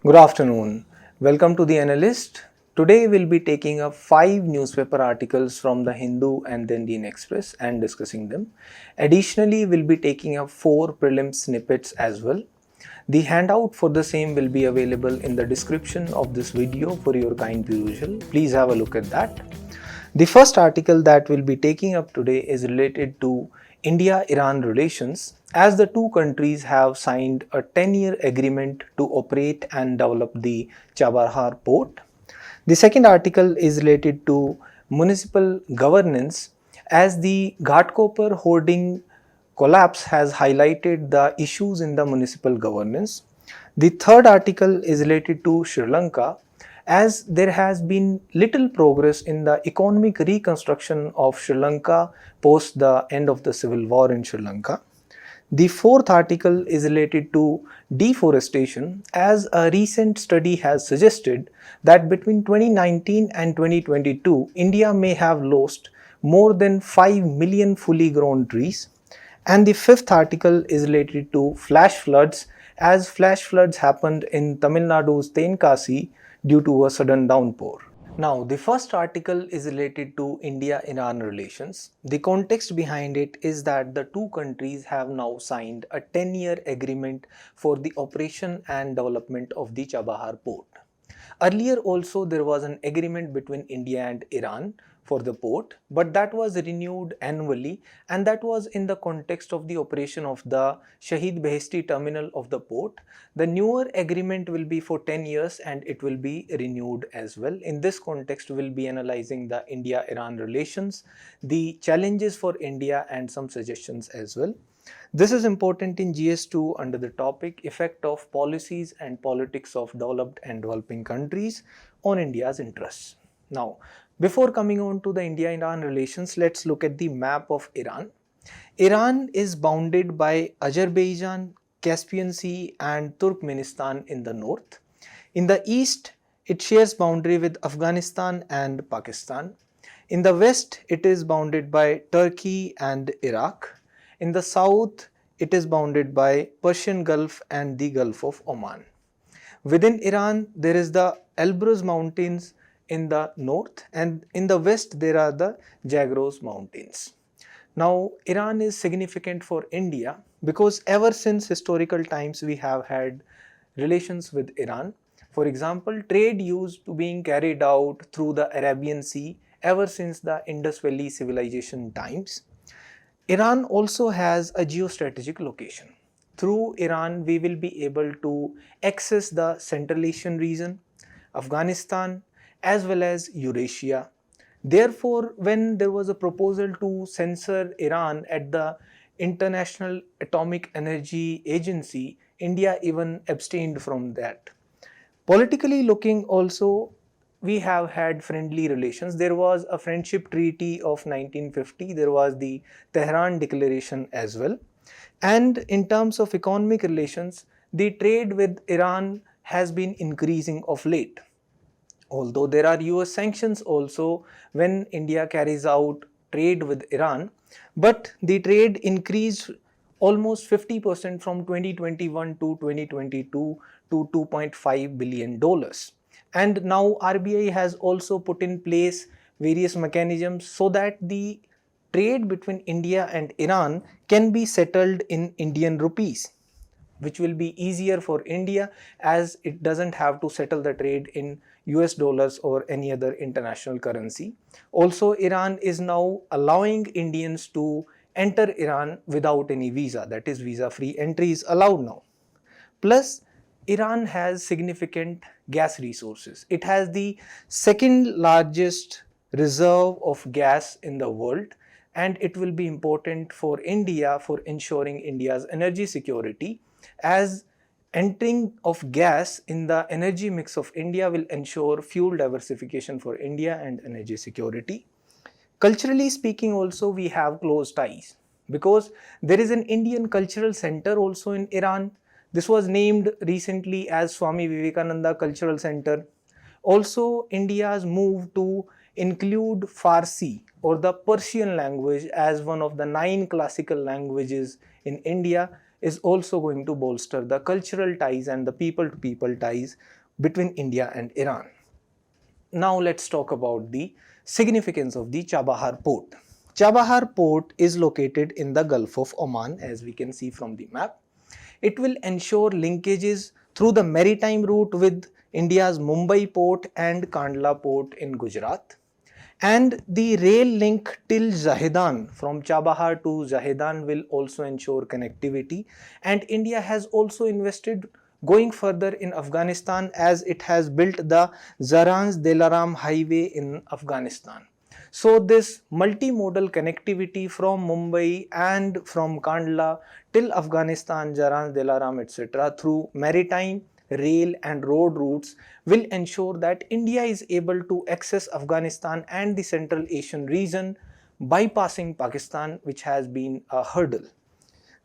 Good afternoon. Welcome to the Analyst. Today we'll be taking up 5 newspaper articles from the Hindu and the Indian Express and discussing them. Additionally, we'll be taking up 4 prelim snippets as well. The handout for the same will be available in the description of this video for your kind perusal. Please have a look at that. The first article that we'll be taking up today is related to India-Iran relations, as the two countries have signed a 10-year agreement to operate and develop the Chabahar port. The second article is related to municipal governance, as the Ghatkopar hoarding collapse has highlighted the issues in the municipal governance. The third article is related to Sri Lanka, as there has been little progress in the economic reconstruction of Sri Lanka post the end of the civil war in Sri Lanka. The fourth article is related to deforestation, as a recent study has suggested that between 2019 and 2022, India may have lost more than 5 million fully grown trees. And the fifth article is related to flash floods, as flash floods happened in Tamil Nadu's Tenkasi due to a sudden downpour. Now, the first article is related to India-Iran relations. The context behind it is that the two countries have now signed a 10-year agreement for the operation and development of the Chabahar port. Earlier also there was an agreement between India and Iran for the port, but that was renewed annually, and that was in the context of the operation of the Shahid Beheshti terminal of the port. The newer agreement will be for 10 years and it will be renewed as well. In this context, we will be analyzing the India-Iran relations, the challenges for India and some suggestions as well. This is important in GS2 under the topic Effect of Policies and Politics of Developed and Developing Countries on India's Interests. Now, before coming on to the India-Iran relations, let's look at the map of Iran. Iran is bounded by Azerbaijan, Caspian Sea and Turkmenistan in the north. In the east, it shares boundary with Afghanistan and Pakistan. In the west, it is bounded by Turkey and Iraq. In the south, it is bounded by Persian Gulf and the Gulf of Oman. Within Iran, there is the Elbrus Mountains in the north, and in the west there are the Zagros Mountains. Now, Iran is significant for India because ever since historical times we have had relations with Iran. For example, trade used to being carried out through the Arabian Sea ever since the Indus Valley civilization times. Iran also has a geostrategic location. Through Iran, we will be able to access the Central Asian region, Afghanistan, as well as Eurasia. Therefore, when there was a proposal to censor Iran at the International Atomic Energy Agency, India even abstained from that. Politically looking also, we have had friendly relations. There was a friendship treaty of 1950, there was the Tehran Declaration as well. And in terms of economic relations, the trade with Iran has been increasing of late. Although there are US sanctions also when India carries out trade with Iran, but the trade increased almost 50% from 2021 to 2022 to $2.5 billion. And now RBI has also put in place various mechanisms so that the trade between India and Iran can be settled in Indian rupees, which will be easier for India as it doesn't have to settle the trade in US dollars or any other international currency. Also, Iran is now allowing Indians to enter Iran without any visa, that is visa-free entry is allowed now. Plus, Iran has significant gas resources. It has the second largest reserve of gas in the world, and it will be important for India for ensuring India's energy security, as entering of gas in the energy mix of India will ensure fuel diversification for India and energy security. Culturally speaking also, we have close ties because there is an Indian cultural center also in Iran. This was named recently as Swami Vivekananda Cultural Center. Also, India's move to include Farsi or the Persian language as one of the 9 classical languages in India is also going to bolster the cultural ties and the people-to-people ties between India and Iran. Now let's talk about the significance of the Chabahar port. Chabahar port is located in the Gulf of Oman, as we can see from the map. It will ensure linkages through the maritime route with India's Mumbai port and Kandla port in Gujarat. And the rail link till Zahedan, from Chabahar to Zahedan, will also ensure connectivity. And India has also invested going further in Afghanistan, as it has built the Zaranj-Dilaram highway in Afghanistan. So this multimodal connectivity from Mumbai and from Kandla till Afghanistan, Zaranj, Dilaram, etc. through maritime, rail and road routes will ensure that India is able to access Afghanistan and the Central Asian region, bypassing Pakistan, which has been a hurdle.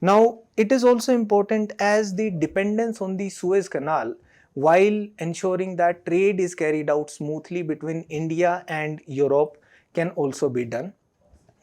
Now, it is also important as the dependence on the Suez Canal, while ensuring that trade is carried out smoothly between India and Europe, can also be done.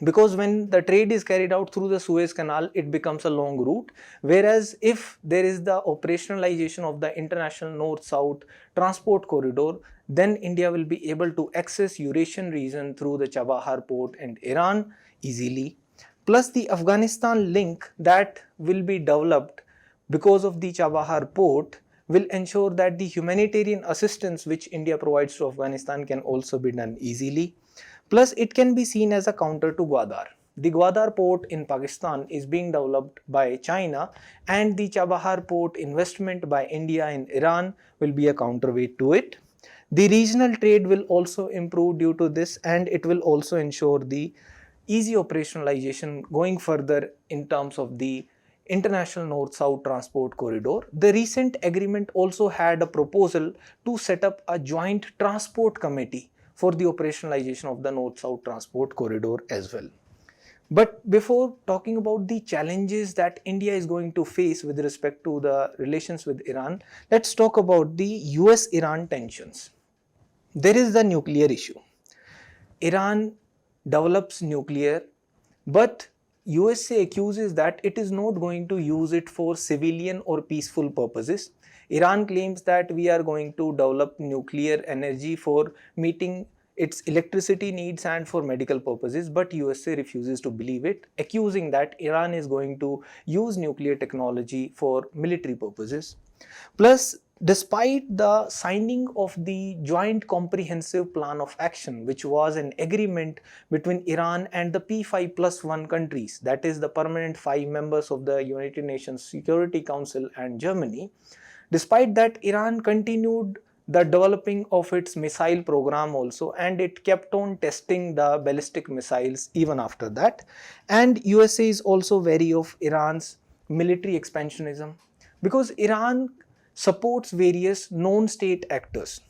Because when the trade is carried out through the Suez Canal, it becomes a long route. Whereas if there is the operationalization of the international north-south transport corridor, then India will be able to access Eurasian region through the Chabahar port and Iran easily. Plus the Afghanistan link that will be developed because of the Chabahar port will ensure that the humanitarian assistance which India provides to Afghanistan can also be done easily. Plus, it can be seen as a counter to Gwadar. The Gwadar port in Pakistan is being developed by China, and the Chabahar port investment by India in Iran will be a counterweight to it. The regional trade will also improve due to this, and it will also ensure the easy operationalization going further in terms of the international north-south transport corridor. The recent agreement also had a proposal to set up a joint transport committee for the operationalization of the north-south transport corridor as well. But before talking about the challenges that India is going to face with respect to the relations with Iran, let's talk about the US-Iran tensions. There is the nuclear issue. Iran develops nuclear, but USA accuses that it is not going to use it for civilian or peaceful purposes. Iran claims that we are going to develop nuclear energy for meeting its electricity needs and for medical purposes, but USA refuses to believe it, accusing that Iran is going to use nuclear technology for military purposes. Plus, despite the signing of the Joint Comprehensive Plan of Action, which was an agreement between Iran and the P5+1 countries, that is the permanent 5 members of the United Nations Security Council and Germany, despite that, Iran continued the developing of its missile program also, and it kept on testing the ballistic missiles even after that. And USA is also wary of Iran's military expansionism, because Iran supports various non-state actors,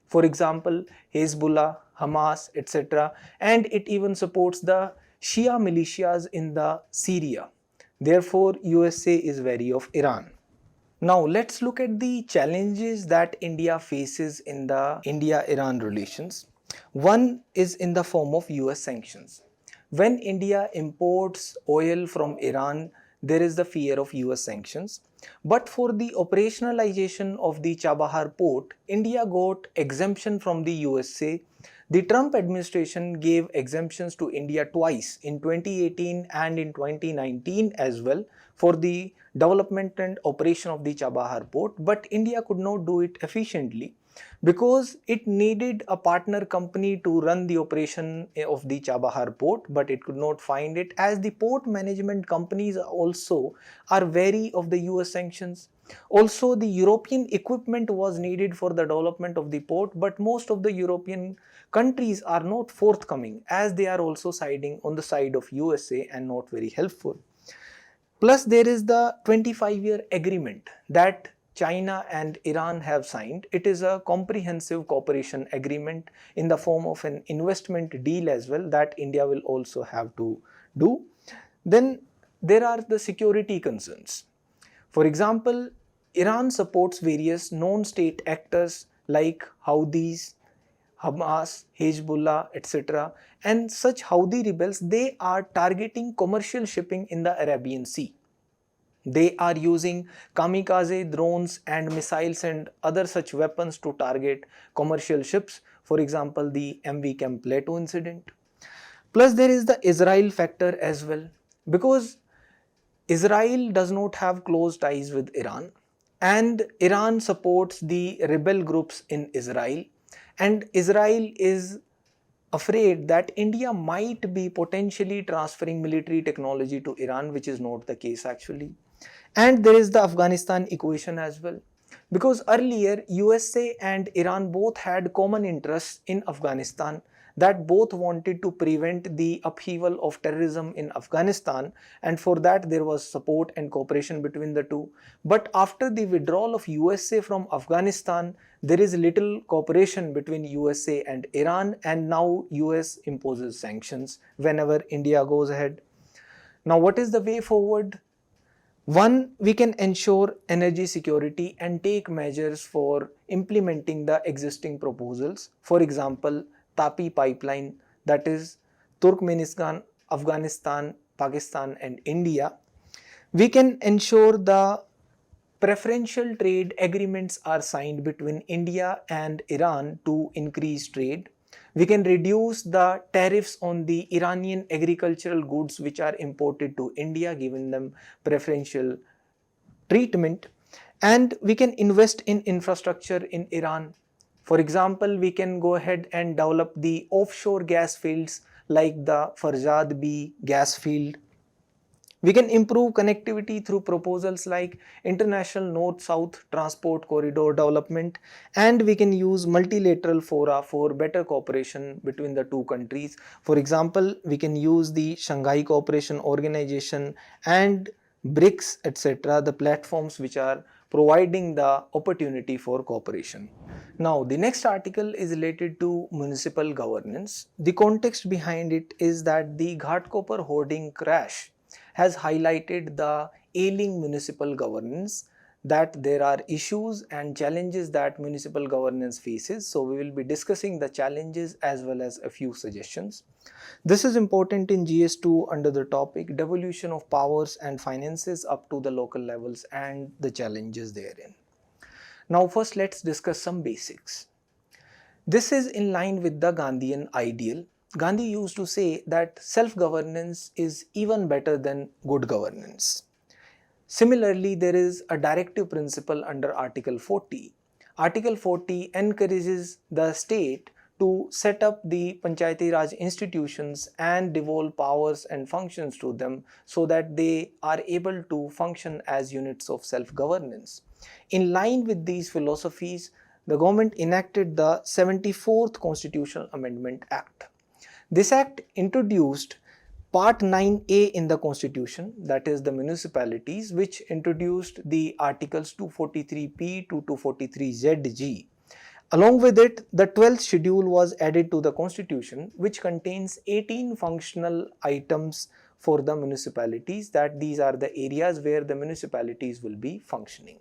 for example Hezbollah, Hamas, etc., and it even supports the Shia militias in the Syria. Therefore, USA is wary of Iran. Now let's look at the challenges that India faces in the India-Iran relations. One is in the form of US sanctions. When India imports oil from Iran, there is the fear of US sanctions. But for the operationalization of the Chabahar port, India got exemption from the USA. The Trump administration gave exemptions to India twice, in 2018 and in 2019 as well, for the development and operation of the Chabahar port, but India could not do it efficiently because it needed a partner company to run the operation of the Chabahar port, but it could not find it, as the port management companies also are wary of the US sanctions. Also, the European equipment was needed for the development of the port, but most of the European countries are not forthcoming, as they are also siding on the side of USA and not very helpful. Plus, there is the 25-year agreement that China and Iran have signed. It is a comprehensive cooperation agreement in the form of an investment deal as well that India will also have to do. Then there are the security concerns. For example, Iran supports various non-state actors like Houthis, Hamas, Hezbollah, etc. And such Houthi rebels, they are targeting commercial shipping in the Arabian Sea. They are using kamikaze drones and missiles and other such weapons to target commercial ships, for example, the MV Camp Plateau incident. Plus, there is the Israel factor as well, because Israel does not have close ties with Iran, and Iran supports the rebel groups in Israel, and Israel is afraid that India might be potentially transferring military technology to Iran, which is not the case actually. And there is the Afghanistan equation as well, because earlier USA and Iran both had common interests in Afghanistan, that both wanted to prevent the upheaval of terrorism in Afghanistan, and for that there was support and cooperation between the two. But after the withdrawal of USA from Afghanistan, there is little cooperation between USA and Iran, and now US imposes sanctions whenever India goes ahead. Now, what is the way forward? One, we can ensure energy security and take measures for implementing the existing proposals. For example, Tapi pipeline, that is Turkmenistan, Afghanistan, Pakistan and India. We can ensure the preferential trade agreements are signed between India and Iran to increase trade. We can reduce the tariffs on the Iranian agricultural goods which are imported to India, giving them preferential treatment, and we can invest in infrastructure in Iran. For example, we can go ahead and develop the offshore gas fields like the Farzad B gas field. We can improve connectivity through proposals like International North-South Transport Corridor Development, and we can use multilateral fora for better cooperation between the two countries. For example, we can use the Shanghai Cooperation Organization and BRICS, etc., the platforms which are providing the opportunity for cooperation. Now, the next article is related to municipal governance. The context behind it is that the Ghatkopar hoarding crash has highlighted the ailing municipal governance, that there are issues and challenges that municipal governance faces. So we will be discussing the challenges as well as a few suggestions. This is important in GS2 under the topic devolution of powers and finances up to the local levels and the challenges therein. Now first let's discuss some basics. This is in line with the Gandhian ideal. Gandhi used to say that self-governance is even better than good governance. Similarly, there is a directive principle under Article 40. Article 40 encourages the state to set up the Panchayati Raj institutions and devolve powers and functions to them so that they are able to function as units of self-governance. In line with these philosophies, the government enacted the 74th Constitutional Amendment Act. This act introduced Part 9A in the Constitution, that is the municipalities, which introduced the Articles 243P to 243ZG. Along with it, the 12th schedule was added to the Constitution, which contains 18 functional items for the municipalities, that these are the areas where the municipalities will be functioning.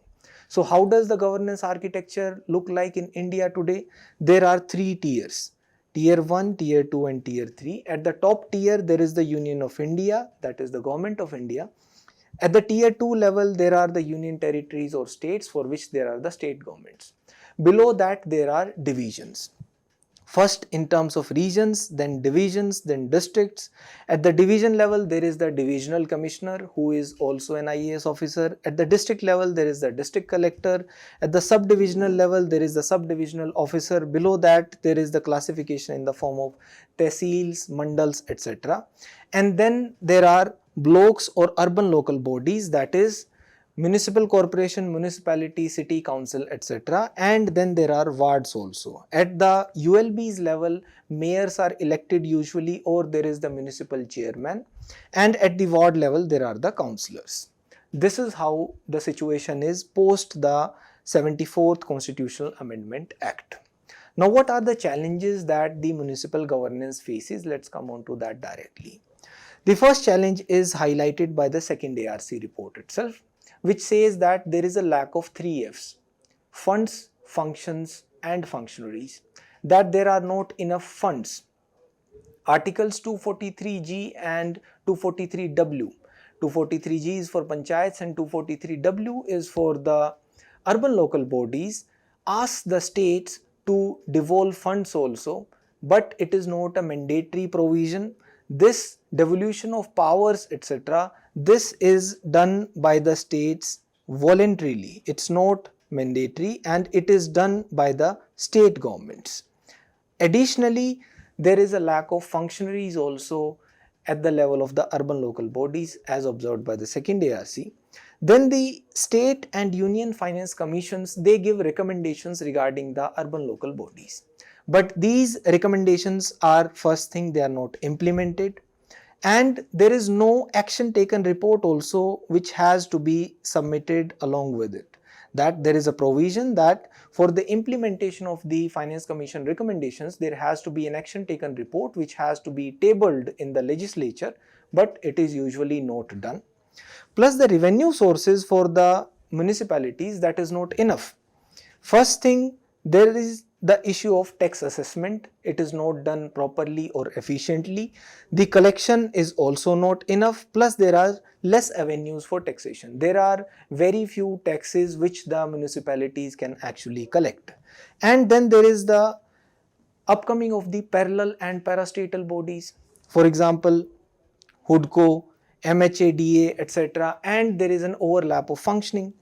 So how does the governance architecture look like in India today? There are three tiers. Tier 1, Tier 2 and Tier 3. At the top tier, there is the Union of India, that is the Government of India. At the Tier 2 level, there are the union territories or states for which there are the state governments. Below that, there are divisions. First in terms of regions, then divisions, then districts. At the division level, there is the divisional commissioner who is also an IAS officer. At the district level, there is the district collector. At the subdivisional level, there is the subdivisional officer. Below that, there is the classification in the form of tehsils, mandals, etc. And then there are blocks or urban local bodies, that is municipal corporation, municipality, city council, etc. And then there are wards also. At the ULB's level, mayors are elected usually, or there is the municipal chairman. And at the ward level, there are the councillors. This is how the situation is post the 74th Constitutional Amendment Act. Now, what are the challenges that the municipal governance faces? Let's come on to that directly. The first challenge is highlighted by the second ARC report itself, which says that there is a lack of 3 F's: funds, functions and functionaries, that there are not enough funds. Articles 243G and 243W 243G is for panchayats and 243W is for the urban local bodies, asks the states to devolve funds also, but it is not a mandatory provision. This devolution of powers, etc., this is done by the states voluntarily. It's not mandatory and it is done by the state governments. Additionally, there is a lack of functionaries also at the level of the urban local bodies as observed by the second ARC. Then the state and union finance commissions, they give recommendations regarding the urban local bodies. But these recommendations are, first thing, they are not implemented, and there is no action taken report also which has to be submitted along with it. That there is a provision that for the implementation of the Finance Commission recommendations, there has to be an action taken report which has to be tabled in the legislature, but it is usually not done. Plus the revenue sources for the municipalities, that is not enough. First thing, there is the issue of tax assessment. It is not done properly or efficiently. The collection is also not enough. Plus there are less avenues for taxation. There are very few taxes which the municipalities can actually collect. And then there is the upcoming of the parallel and parastatal bodies. For example, HUDCO, MHADA, etc., and there is an overlap of functioning.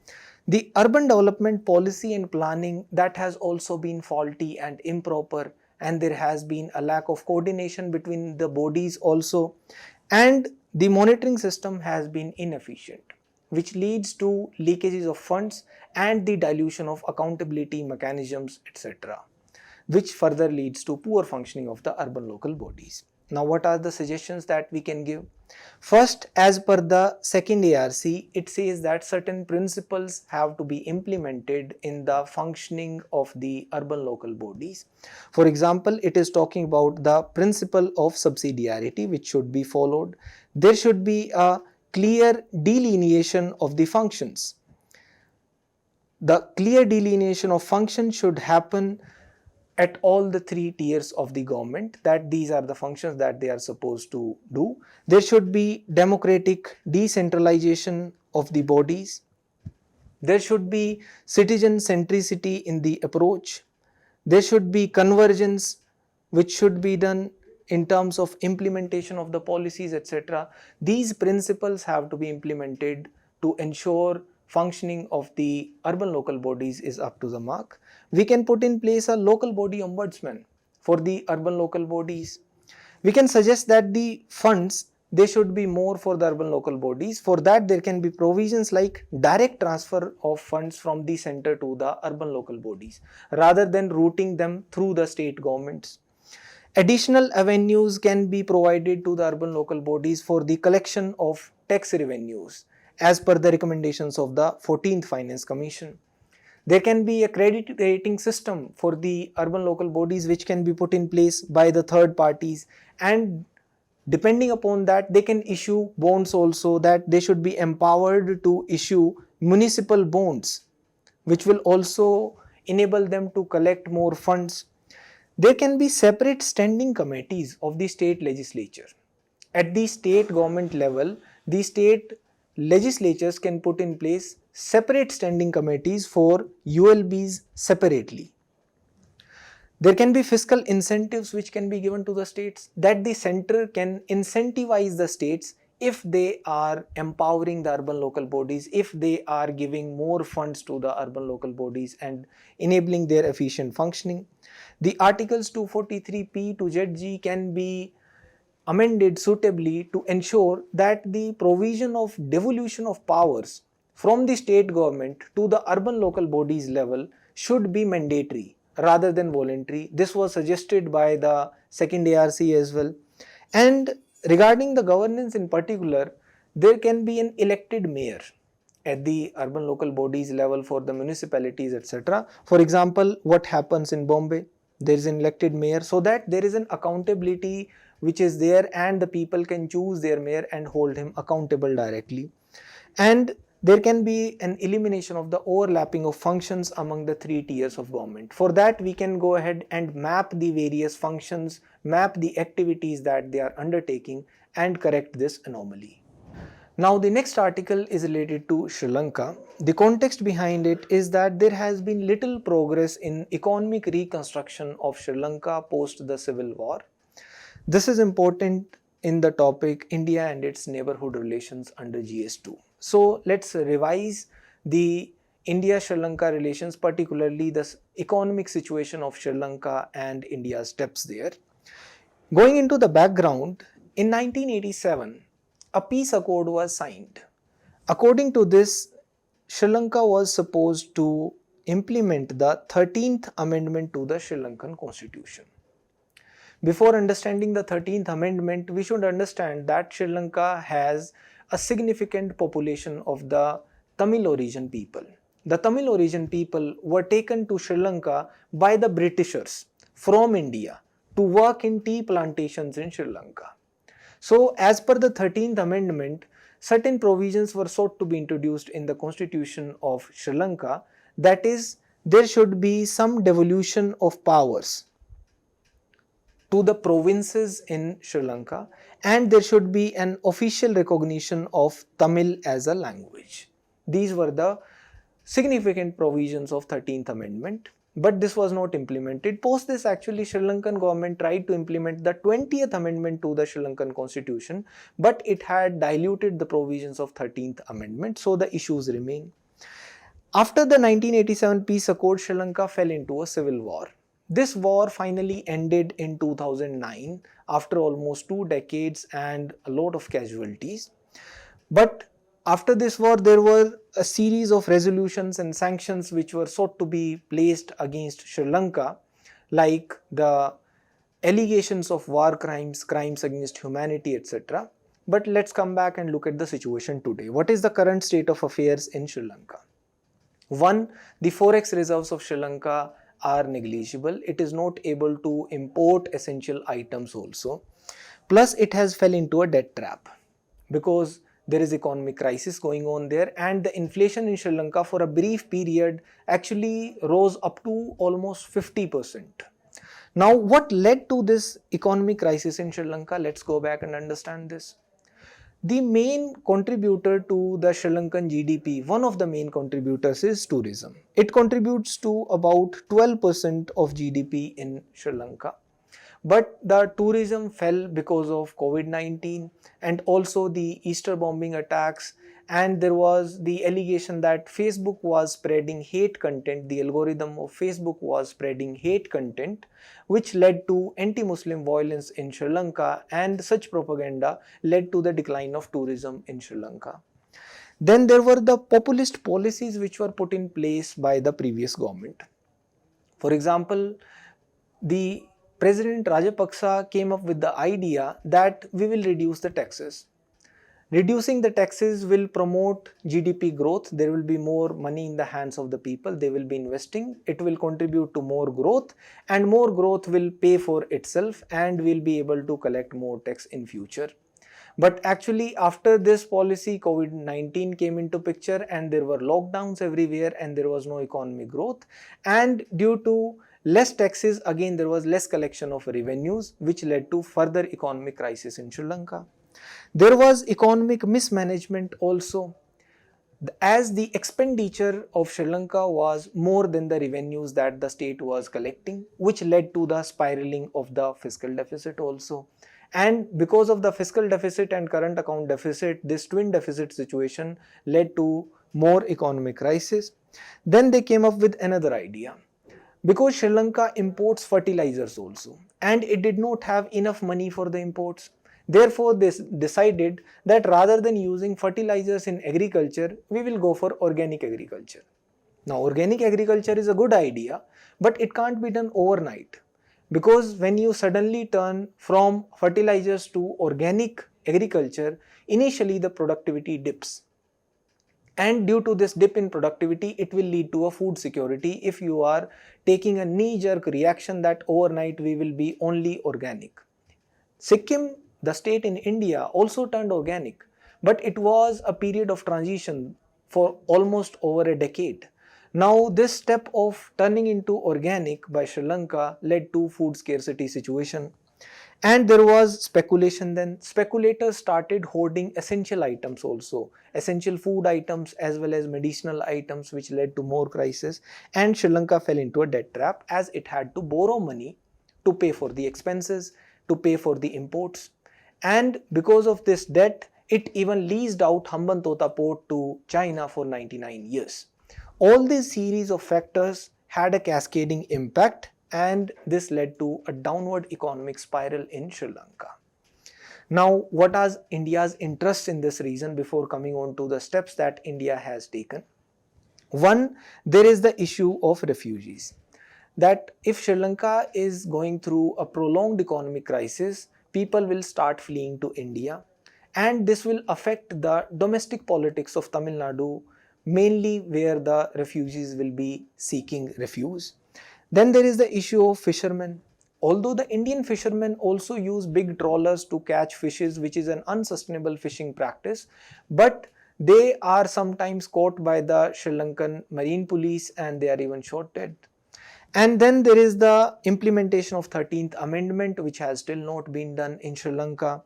The urban development policy and planning, that has also been faulty and improper, and there has been a lack of coordination between the bodies also, and the monitoring system has been inefficient, which leads to leakages of funds and the dilution of accountability mechanisms, etc., which further leads to poor functioning of the urban local bodies. Now, what are the suggestions that we can give? First, as per the second ARC, it says that certain principles have to be implemented in the functioning of the urban local bodies. For example, it is talking about the principle of subsidiarity which should be followed. There should be a clear delineation of the functions. The clear delineation of functions should happen at all the three tiers of the government, that these are the functions that they are supposed to do. There should be democratic decentralization of the bodies. There should be citizen centricity in the approach. There should be convergence which should be done in terms of implementation of the policies, etc. These principles have to be implemented to ensure functioning of the urban local bodies is up to the mark. We can put in place a local body ombudsman for the urban local bodies. We can suggest that the funds, they should be more for the urban local bodies. For that, there can be provisions like direct transfer of funds from the center to the urban local bodies rather than routing them through the state governments. Additional avenues can be provided to the urban local bodies for the collection of tax revenues as per the recommendations of the 14th Finance Commission. There can be a credit rating system for the urban local bodies which can be put in place by the third parties, and depending upon that they can issue bonds also, that they should be empowered to issue municipal bonds which will also enable them to collect more funds. There can be separate standing committees of the state legislature. At the state government level, the state legislatures can put in place separate standing committees for ULBs separately. There can be fiscal incentives which can be given to the states, that the center can incentivize the states if they are empowering the urban local bodies, if they are giving more funds to the urban local bodies and enabling their efficient functioning. The articles 243P to ZG can be amended suitably to ensure that the provision of devolution of powers from the state government to the urban local bodies level should be mandatory rather than voluntary. This was suggested by the second ARC as well. And regarding the governance in particular, there can be an elected mayor at the urban local bodies level for the municipalities, etc. For example, what happens in Bombay? There is an elected mayor, so that there is an accountability which is there and the people can choose their mayor and hold him accountable directly. And there can be an elimination of the overlapping of functions among the three tiers of government. For that, we can go ahead and map the various functions, map the activities that they are undertaking and correct this anomaly. Now the next article is related to Sri Lanka. The context behind it is that there has been little progress in economic reconstruction of Sri Lanka post the civil war. This is important in the topic India and its neighborhood relations under GS2. So let's revise the India-Sri Lanka relations, particularly the economic situation of Sri Lanka and India's steps there. Going into the background, in 1987, a peace accord was signed. According to this, Sri Lanka was supposed to implement the 13th Amendment to the Sri Lankan Constitution. Before understanding the 13th Amendment, we should understand that Sri Lanka has a significant population of the Tamil origin people. The Tamil origin people were taken to Sri Lanka by the Britishers from India to work in tea plantations in Sri Lanka. So, as per the 13th Amendment, certain provisions were sought to be introduced in the constitution of Sri Lanka. That is, there should be some devolution of powers to the provinces in Sri Lanka, and there should be an official recognition of Tamil as a language. These were the significant provisions of 13th Amendment, but this was not implemented. Post this, actually, Sri Lankan government tried to implement the 20th Amendment to the Sri Lankan Constitution, but it had diluted the provisions of 13th Amendment, so the issues remain. After the 1987 peace accord, Sri Lanka fell into a civil war. This war finally ended in 2009 after almost 2 decades and a lot of casualties. But after this war, there were a series of resolutions and sanctions which were sought to be placed against Sri Lanka, like the allegations of war crimes, crimes against humanity, etc. But let's come back and look at the situation today. What is the current state of affairs in Sri Lanka? One, the forex reserves of Sri Lanka are negligible. It is not able to import essential items also. Plus, it has fell into a debt trap because there is economic crisis going on there, and the inflation in Sri Lanka for a brief period actually rose up to almost 50%. Now, what led to this economic crisis in Sri Lanka? Let's go back and understand this. The main contributor to the Sri Lankan GDP, one of the main contributors, is tourism. It contributes to about 12% of GDP in Sri Lanka. But the tourism fell because of COVID-19 and also the Easter bombing attacks, and there was the allegation that Facebook was spreading hate content, the algorithm of Facebook was spreading hate content, which led to anti-Muslim violence in Sri Lanka, and such propaganda led to the decline of tourism in Sri Lanka. Then there were the populist policies which were put in place by the previous government. For example, the President Rajapaksa came up with the idea that we will reduce the taxes. Reducing the taxes will promote GDP growth. There will be more money in the hands of the people. They will be investing. It will contribute to more growth, and more growth will pay for itself, and we'll be able to collect more tax in future. But actually, after this policy, COVID-19 came into picture, and there were lockdowns everywhere, and there was no economic growth. And due to less taxes, again there was less collection of revenues, which led to further economic crisis in Sri Lanka. There was economic mismanagement also, as the expenditure of Sri Lanka was more than the revenues that the state was collecting, which led to the spiraling of the fiscal deficit also. And because of the fiscal deficit and current account deficit, this twin deficit situation led to more economic crisis. Then they came up with another idea. Because Sri Lanka imports fertilizers also, and it did not have enough money for the imports. Therefore, they decided that rather than using fertilizers in agriculture, we will go for organic agriculture. Now, organic agriculture is a good idea, but it can't be done overnight. Because when you suddenly turn from fertilizers to organic agriculture, initially the productivity dips. And due to this dip in productivity, it will lead to a food security if you are taking a knee-jerk reaction that overnight we will be only organic. Sikkim, the state in India, also turned organic, but it was a period of transition for almost over a decade. Now, this step of turning into organic by Sri Lanka led to food scarcity situation. And there was speculation then. Speculators started hoarding essential items also, essential food items as well as medicinal items, which led to more crisis. And Sri Lanka fell into a debt trap as it had to borrow money to pay for the expenses, to pay for the imports. And because of this debt, it even leased out Hambantota port to China for 99 years. All these series of factors had a cascading impact, and this led to a downward economic spiral in Sri Lanka. Now, what are India's interests in this region before coming on to the steps that India has taken? One, there is the issue of refugees. That if Sri Lanka is going through a prolonged economic crisis, people will start fleeing to India, and this will affect the domestic politics of Tamil Nadu, mainly where the refugees will be seeking refuge. Then there is the issue of fishermen. Although the Indian fishermen also use big trawlers to catch fishes, which is an unsustainable fishing practice, but they are sometimes caught by the Sri Lankan marine police and they are even shot dead. And then there is the implementation of 13th Amendment, which has still not been done in Sri Lanka.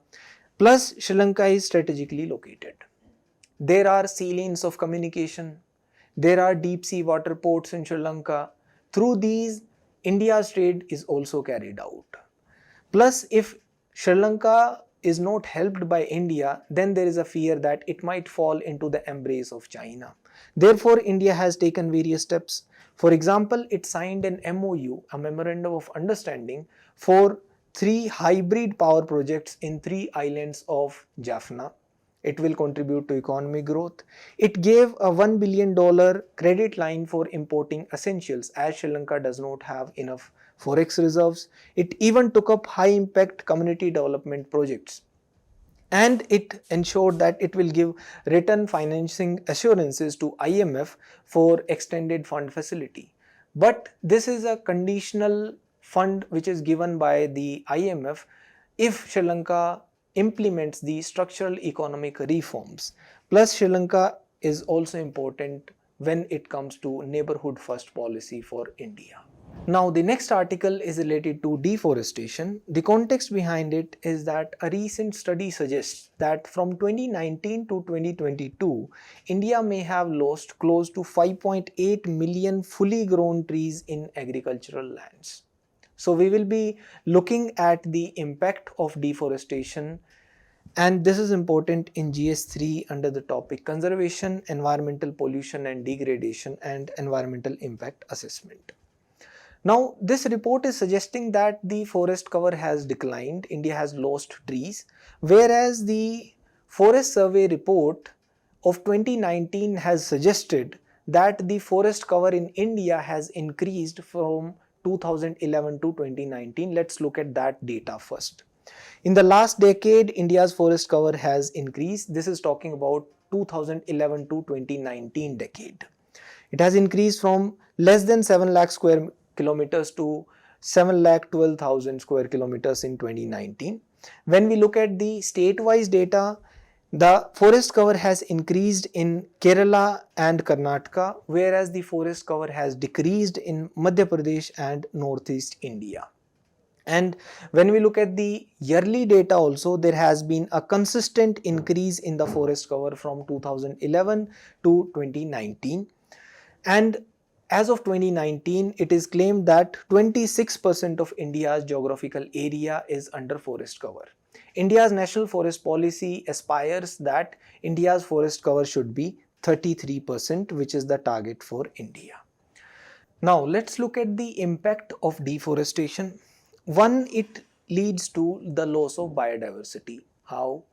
Plus, Sri Lanka is strategically located. There are sea lanes of communication. There are deep sea water ports in Sri Lanka. Through these, India's trade is also carried out. Plus, if Sri Lanka is not helped by India, then there is a fear that it might fall into the embrace of China. Therefore, India has taken various steps. For example, it signed an MOU, a Memorandum of Understanding, for 3 hybrid power projects in 3 islands of Jaffna. It will contribute to economic growth. It gave a $1 billion credit line for importing essentials as Sri Lanka does not have enough forex reserves. It even took up high impact community development projects. And it ensured that it will give return financing assurances to IMF for extended fund facility. But this is a conditional fund which is given by the IMF if Sri Lanka implements the structural economic reforms. Plus, Sri Lanka is also important when it comes to neighborhood first policy for India. Now, the next article is related to deforestation. The context behind it is that a recent study suggests that from 2019 to 2022, India may have lost close to 5.8 million fully grown trees in agricultural lands. So, we will be looking at the impact of deforestation, and this is important in GS3 under the topic Conservation, Environmental Pollution and Degradation and Environmental Impact Assessment. Now, this report is suggesting that the forest cover has declined, India has lost trees, whereas the Forest Survey report of 2019 has suggested that the forest cover in India has increased from 2011 to 2019. Let's look at that data first. In the last decade, India's forest cover has increased. This is talking about 2011 to 2019 decade. It has increased from less than 7 lakh square kilometers to 7,12,000 square kilometers in 2019. When we look at the state-wise data, the forest cover has increased in Kerala and Karnataka, whereas the forest cover has decreased in Madhya Pradesh and Northeast India. And when we look at the yearly data also, there has been a consistent increase in the forest cover from 2011 to 2019. And as of 2019, it is claimed that 26% of India's geographical area is under forest cover. India's National Forest Policy aspires that India's forest cover should be 33%, which is the target for India. Now, let's look at the impact of deforestation. One, it leads to the loss of biodiversity. How?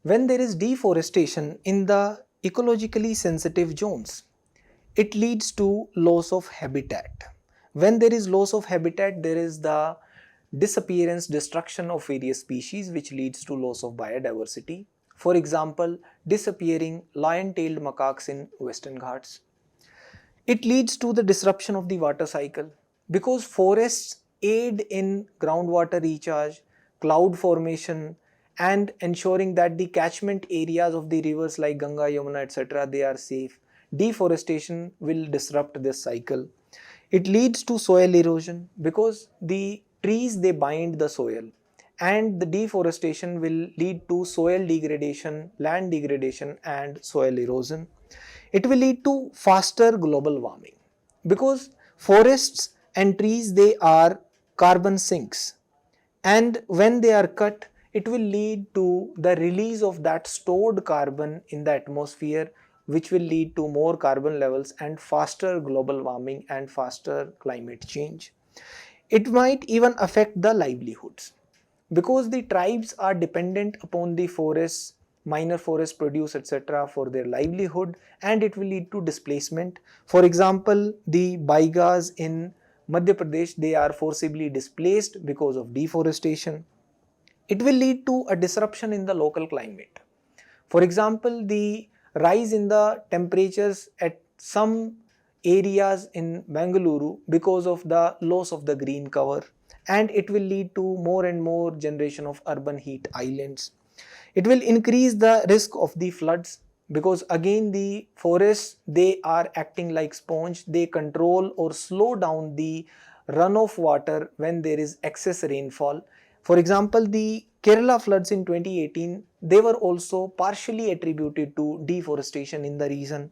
When there is deforestation in the ecologically sensitive zones, it leads to loss of habitat. When there is loss of habitat, there is the disappearance, destruction of various species, which leads to loss of biodiversity. For example, disappearing lion-tailed macaques in Western Ghats. It leads to the disruption of the water cycle because forests aid in groundwater recharge, cloud formation, and ensuring that the catchment areas of the rivers like Ganga, Yamuna, etc., they are safe. Deforestation will disrupt this cycle. It leads to soil erosion because the trees, they bind the soil, and the deforestation will lead to soil degradation, land degradation and soil erosion. It will lead to faster global warming because forests and trees, they are carbon sinks, and when they are cut, it will lead to the release of that stored carbon in the atmosphere, which will lead to more carbon levels and faster global warming and faster climate change. It might even affect the livelihoods because the tribes are dependent upon the forests, minor forest produce, etc., for their livelihood, and it will lead to displacement. For example, the Baigas in Madhya Pradesh, they are forcibly displaced because of deforestation. It will lead to a disruption in the local climate. For example, the rise in the temperatures at some areas in Bengaluru because of the loss of the green cover, and it will lead to more and more generation of urban heat islands. It will increase the risk of the floods because again the forests, they are acting like sponge. They control or slow down the runoff water when there is excess rainfall. For example, the Kerala floods in 2018, they were also partially attributed to deforestation in the region.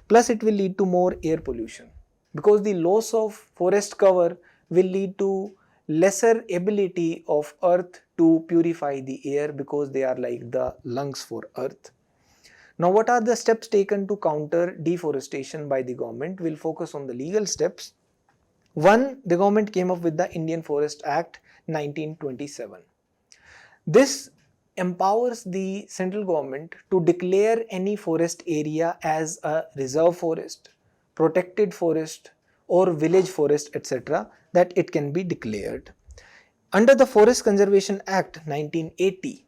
Plus it will lead to more air pollution because the loss of forest cover will lead to lesser ability of earth to purify the air because they are like the lungs for earth. Now, what are the steps taken to counter deforestation by the government? We'll focus on the legal steps. One, the government came up with the Indian Forest Act 1927. This empowers the central government to declare any forest area as a reserve forest, protected forest or village forest, etc., that it can be declared. Under the Forest Conservation Act 1980,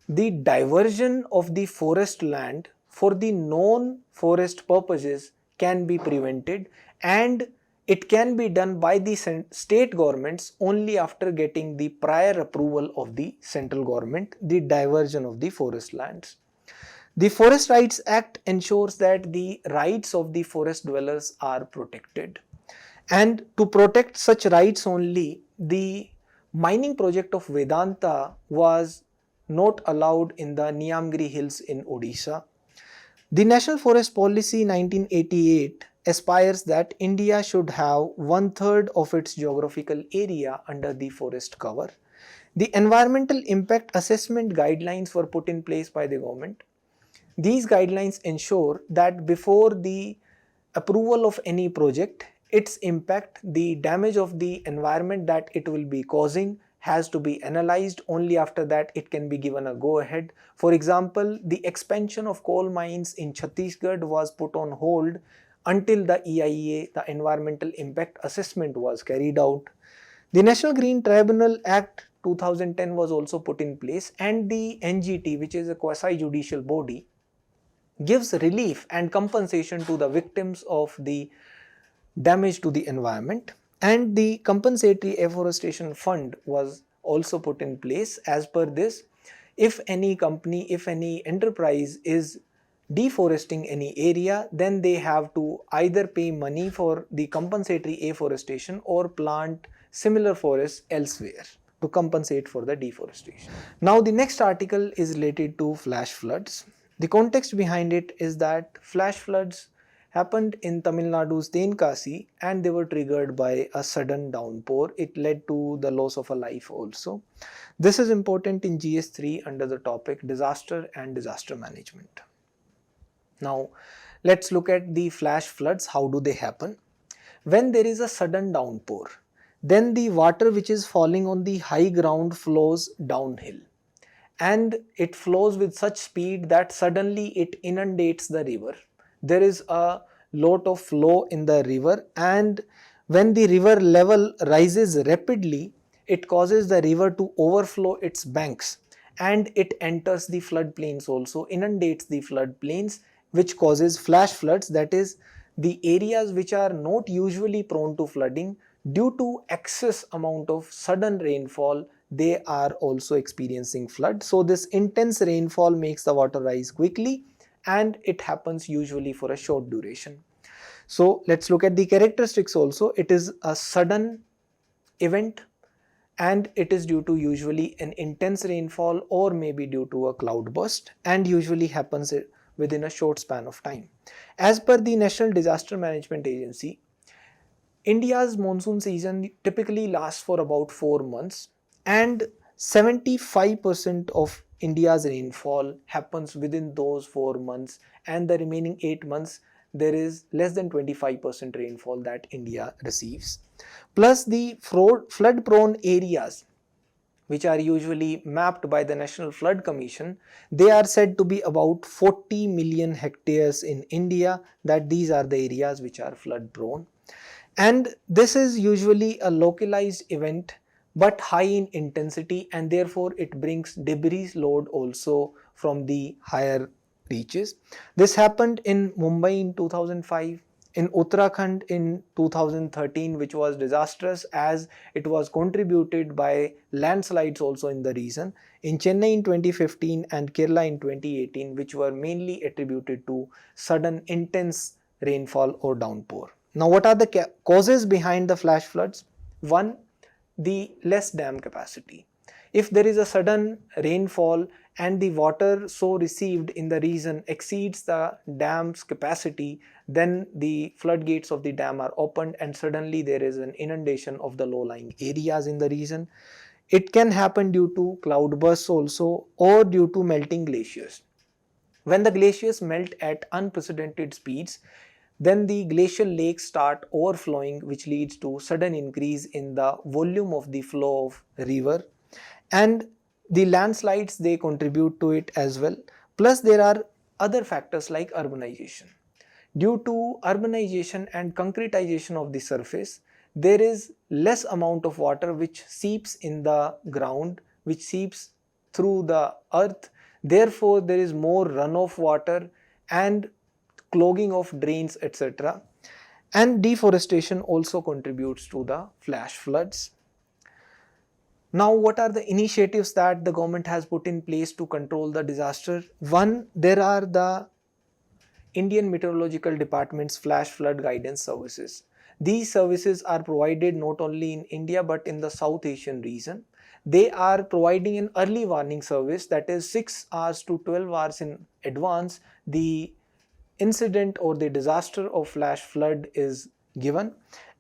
the diversion of the forest land for the non-forest purposes can be prevented, and it can be done by the state governments only after getting the prior approval of the central government, the diversion of the forest lands. The Forest Rights Act ensures that the rights of the forest dwellers are protected. And to protect such rights only, the mining project of Vedanta was not allowed in the Niamgiri Hills in Odisha. The National Forest Policy 1988 aspires that India should have one-third of its geographical area under the forest cover. The environmental impact assessment guidelines were put in place by the government. These guidelines ensure that before the approval of any project, its impact, the damage of the environment that it will be causing has to be analyzed. Only after that it can be given a go ahead. For example, the expansion of coal mines in Chhattisgarh was put on hold until the EIA, the environmental impact assessment, was carried out. The National Green Tribunal Act 2010 was also put in place, and the NGT, which is a quasi-judicial body, gives relief and compensation to the victims of the damage to the environment, and the compensatory afforestation fund was also put in place. As per this, if any company, if any enterprise is deforesting any area, then they have to either pay money for the compensatory afforestation or plant similar forests elsewhere to compensate for the deforestation. Now the next article is related to flash floods. The context behind it is that flash floods happened in Tamil Nadu's Tenkasi, and they were triggered by a sudden downpour. It led to the loss of a life also. This is important in GS3 under the topic disaster and disaster management. Now let's look at the flash floods. How do they happen? When there is a sudden downpour, then the water which is falling on the high ground flows downhill, and it flows with such speed that suddenly it inundates the river. There is a lot of flow in the river, and when the river level rises rapidly, it causes the river to overflow its banks, and it enters the floodplains also, inundates the floodplains, which causes flash floods. That is, the areas which are not usually prone to flooding, due to excess amount of sudden rainfall, they are also experiencing flood. So this intense rainfall makes the water rise quickly, and it happens usually for a short duration. So let's look at the characteristics also. It is a sudden event, and it is due to usually an intense rainfall or maybe due to a cloud burst, and usually happens within a short span of time. As per the National Disaster Management Agency, India's monsoon season typically lasts for about 4 months, and 75% of India's rainfall happens within those 4 months, and the remaining 8 months there is less than 25% rainfall that India receives. Plus the flood prone areas, which are usually mapped by the National Flood Commission, they are said to be about 40 million hectares in India, that these are the areas which are flood prone. And this is usually a localized event but high in intensity, and therefore it brings debris load also from the higher reaches. This happened in Mumbai in 2005, in Uttarakhand in 2013, which was disastrous as it was contributed by landslides also in the region, in Chennai in 2015 and Kerala in 2018, which were mainly attributed to sudden intense rainfall or downpour. Now, what are the causes behind the flash floods? One, the less dam capacity. If there is a sudden rainfall and the water so received in the region exceeds the dam's capacity, then the floodgates of the dam are opened and suddenly there is an inundation of the low-lying areas in the region. It can happen due to cloud bursts also, or due to melting glaciers. When the glaciers melt at unprecedented speeds, then the glacial lakes start overflowing, which leads to sudden increase in the volume of the flow of river, and the landslides, they contribute to it as well. Plus there are other factors like urbanization. Due to urbanization and concretization of the surface, there is less amount of water which seeps in the ground, which seeps through the earth. Therefore there is more runoff water and clogging of drains, etc. And deforestation also contributes to the flash floods. Now, what are the initiatives that the government has put in place to control the disaster? One, there are the Indian Meteorological Department's flash flood guidance services. These services are provided not only in India but in the South Asian region. They are providing an early warning service, that is 6 hours to 12 hours in advance the incident or the disaster of flash flood is given,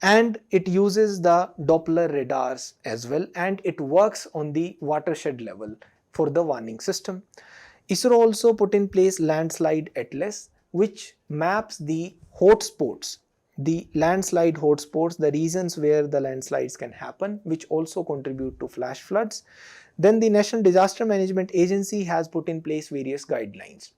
and it uses the Doppler radars as well, and it works on the watershed level for the warning system. ISRO also put in place landslide atlas, which maps the hotspots, the landslide hotspots, the regions where the landslides can happen, which also contribute to flash floods. Then the National Disaster Management Agency has put in place various guidelines.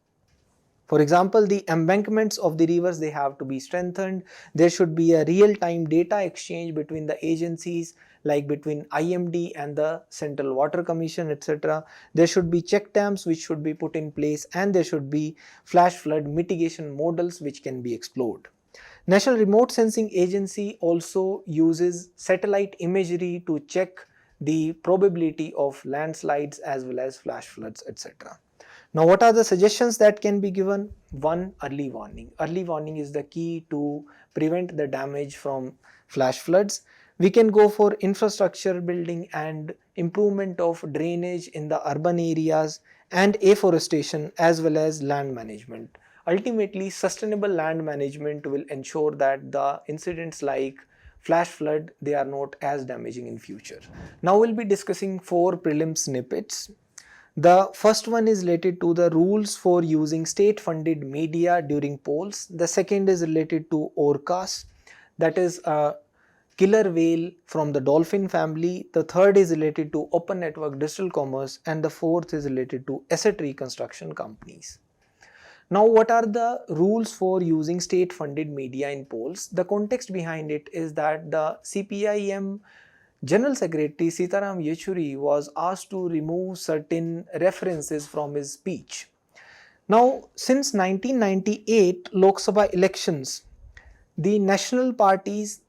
For example, the embankments of the rivers, they have to be strengthened. There should be a real-time data exchange between the agencies, like between IMD and the Central Water Commission, etc. There should be check dams which should be put in place, and there should be flash flood mitigation models which can be explored. National Remote Sensing Agency also uses satellite imagery to check the probability of landslides as well as flash floods, etc. Now, what are the suggestions that can be given? One, early warning. Early warning is the key to prevent the damage from flash floods. We can go for infrastructure building and improvement of drainage in the urban areas, and afforestation as well as land management. Ultimately, sustainable land management will ensure that the incidents like flash flood, they are not as damaging in future. Now we'll be discussing 4 prelim snippets. The first one is related to the rules for using state funded media during polls. The second is related to orcas, that is a killer whale from the dolphin family. The third is related to open network digital commerce, and the fourth is related to asset reconstruction companies. Now, what are the rules for using state funded media in polls? The context behind it is that the CPIM General Secretary Sitaram Yechuri was asked to remove certain references from his speech. Now, since 1998 Lok Sabha elections, the national parties,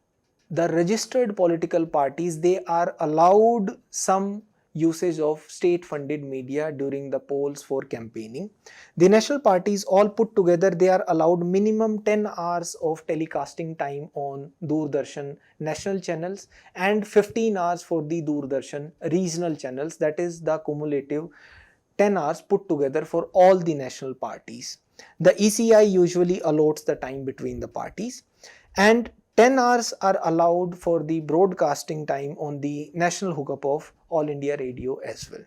the registered political parties, they are allowed some usage of state-funded media during the polls for campaigning. The national parties all put together, they are allowed minimum 10 hours of telecasting time on Doordarshan national channels and 15 hours for the Doordarshan regional channels. That is the cumulative 10 hours put together for all the national parties. The ECI usually allots the time between the parties, and 10 hours are allowed for the broadcasting time on the national hookup of All India Radio as well.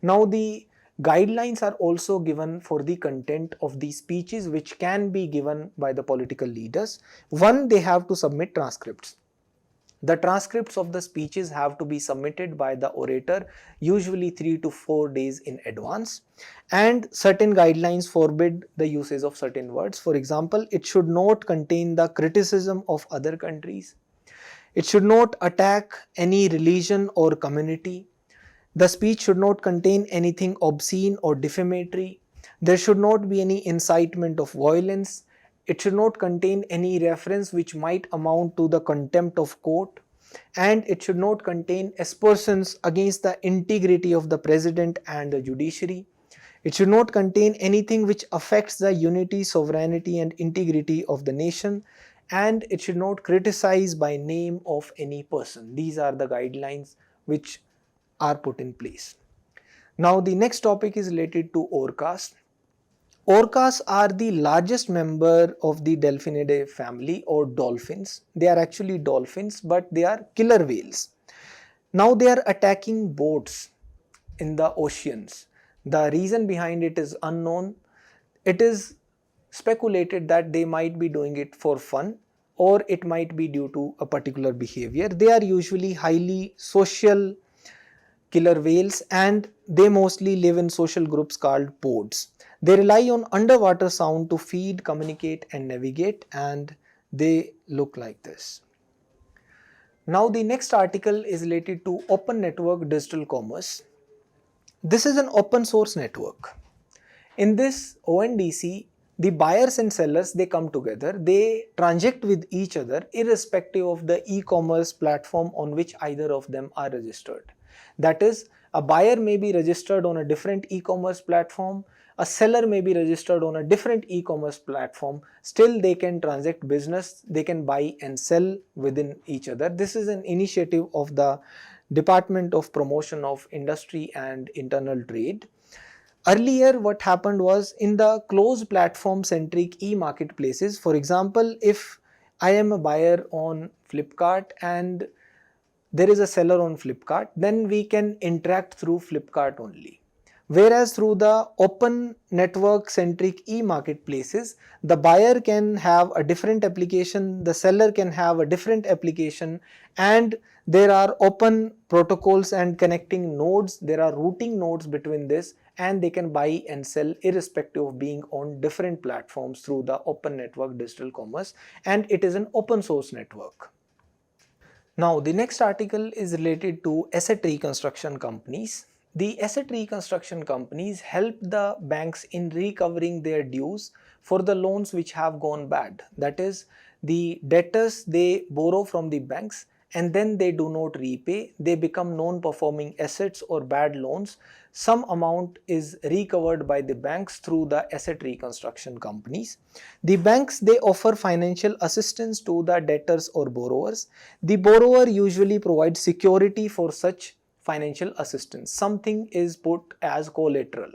Now the guidelines are also given for the content of the speeches which can be given by the political leaders. One, they have to submit transcripts. The transcripts of the speeches have to be submitted by the orator usually 3 to 4 days in advance, and certain guidelines forbid the usage of certain words. For example, it should not contain the criticism of other countries. It should not attack any religion or community. The speech should not contain anything obscene or defamatory. There should not be any incitement of violence. It should not contain any reference which might amount to the contempt of court, and it should not contain aspersions against the integrity of the president and the judiciary. It should not contain anything which affects the unity, sovereignty and integrity of the nation, and it should not criticize by name of any person. These are the guidelines which are put in place. Now the next topic is related to orcas. Orcas are the largest member of the Delphinidae family, or dolphins. They are actually dolphins, but they are killer whales. Now they are attacking boats in the oceans. The reason behind it is unknown. It is speculated that they might be doing it for fun, or it might be due to a particular behavior. They are usually highly social killer whales, and they mostly live in social groups called pods. They rely on underwater sound to feed, communicate and navigate, and they look like this. Now the next article is related to open network digital commerce. This is an open source network. In this ONDC, the buyers and sellers, they come together, they transact with each other irrespective of the e-commerce platform on which either of them are registered. That is, a buyer may be registered on a different e-commerce platform, a seller may be registered on a different e-commerce platform, still they can transact business, they can buy and sell within each other. This is an initiative of the Department of Promotion of Industry and Internal Trade. Earlier what happened was, in the closed platform centric e-marketplaces, for example, if I am a buyer on Flipkart and there is a seller on Flipkart, then we can interact through Flipkart only. Whereas through the open network centric e-marketplaces, the buyer can have a different application, the seller can have a different application, and there are open protocols and connecting nodes, there are routing nodes between this, and they can buy and sell irrespective of being on different platforms through the open network digital commerce, and it is an open source network. Now the next article is related to asset reconstruction companies. The asset reconstruction companies help the banks in recovering their dues for the loans which have gone bad. That is, the debtors, they borrow from the banks and then they do not repay, they become non-performing assets or bad loans. Some amount is recovered by the banks through the asset reconstruction companies. The banks, they offer financial assistance to the debtors or borrowers. The borrower usually provides security for such financial assistance. Something is put as collateral.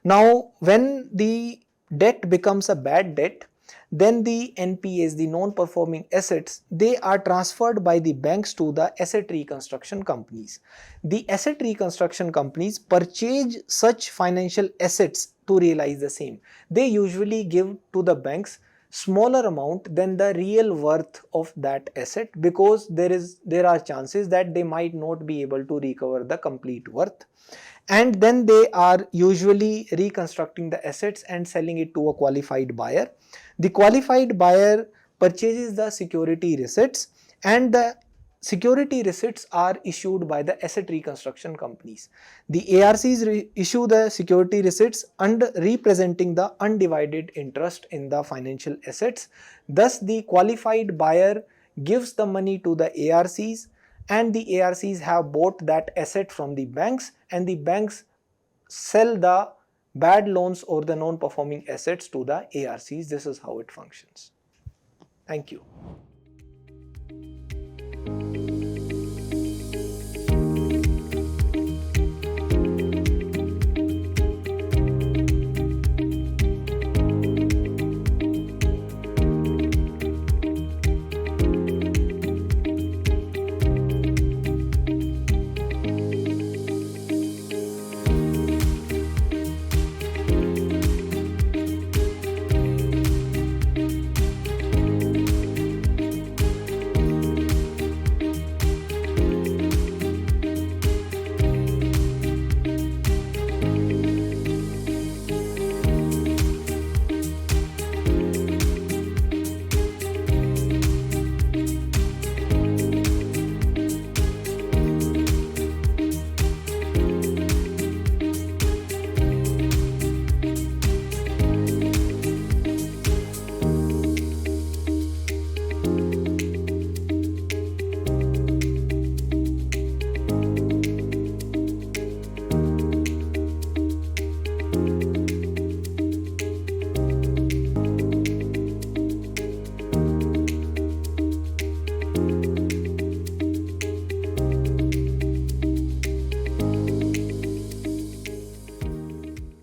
Now, when the debt becomes a bad debt, then the NPAs, the non-performing assets, they are transferred by the banks to the asset reconstruction companies. The asset reconstruction companies purchase such financial assets to realize the same. They usually give to the banks smaller amount than the real worth of that asset, because there are chances that they might not be able to recover the complete worth, and then they are usually reconstructing the assets and selling it to a qualified buyer. The qualified buyer purchases the security receipts, and the security receipts are issued by the asset reconstruction companies. The ARCs issue the security receipts under representing the undivided interest in the financial assets. Thus, the qualified buyer gives the money to the ARCs, and the ARCs have bought that asset from the banks, and the banks sell the bad loans or the non-performing assets to the ARCs. This is how it functions. Thank you.